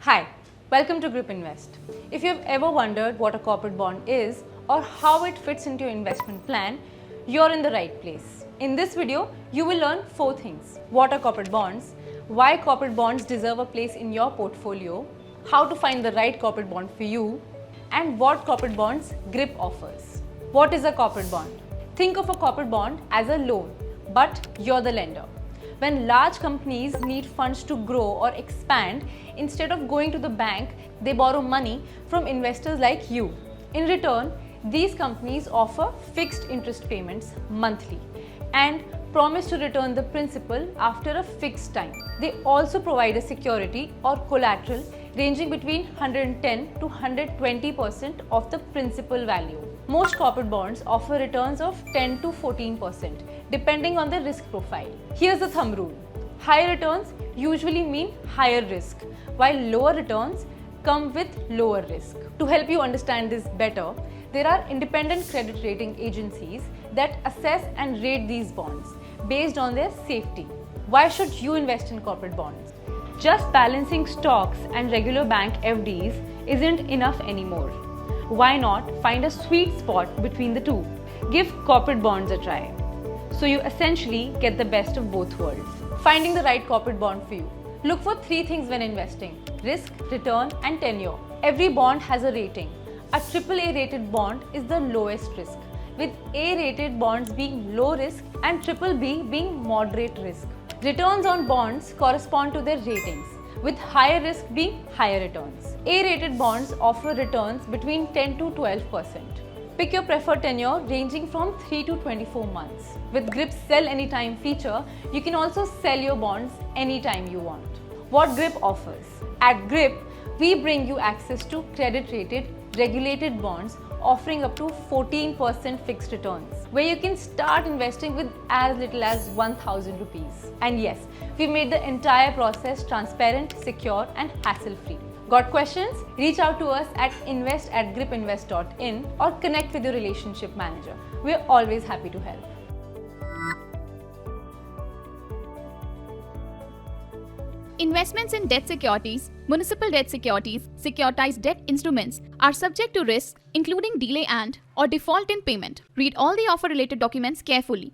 Hi, welcome to Grip Invest. If you've ever wondered what a corporate bond is or how it fits into your investment plan, you're in the right place. In this video, you will learn 4 things. What are corporate bonds? Why corporate bonds deserve a place in your portfolio? How to find the right corporate bond for you? And what corporate bonds Grip offers. What is a corporate bond? Think of a corporate bond as a loan, but you're the lender. When large companies need funds to grow or expand, instead of going to the bank, they borrow money from investors like you. In return, these companies offer fixed interest payments monthly and promise to return the principal after a fixed time. They also provide a security or collateral ranging between 110 to 120% of the principal value. Most corporate bonds offer returns of 10 to 14% depending on the risk profile. Here's the thumb rule. Higher returns usually mean higher risk, while lower returns come with lower risk. To help you understand this better, there are independent credit rating agencies that assess and rate these bonds based on their safety. Why should you invest in corporate bonds? Just balancing stocks and regular bank FDs isn't enough anymore. Why not find a sweet spot between the two? Give corporate bonds a try. So you essentially get the best of both worlds. Finding the right corporate bond for you. Look for 3 things when investing: risk, return, and tenure. Every bond has a rating. A AAA rated bond is the lowest risk, with A rated bonds being low risk and BBB being moderate risk. Returns on bonds correspond to their ratings, with higher risk being higher returns. A rated bonds offer returns between 10 to 12%. Pick your preferred tenure ranging from 3 to 24 months. With Grip's Sell Anytime feature, you can also sell your bonds anytime you want. What Grip offers? At Grip, we bring you access to credit-rated, regulated bonds offering up to 14% fixed returns, where you can start investing with as little as 1,000 rupees. And yes, we made the entire process transparent, secure, and hassle-free. Got questions? Reach out to us at invest@gripinvest.in or connect with your relationship manager. We're always happy to help. Investments in debt securities, municipal debt securities, securitized debt instruments are subject to risks including delay and or default in payment. Read all the offer related documents carefully.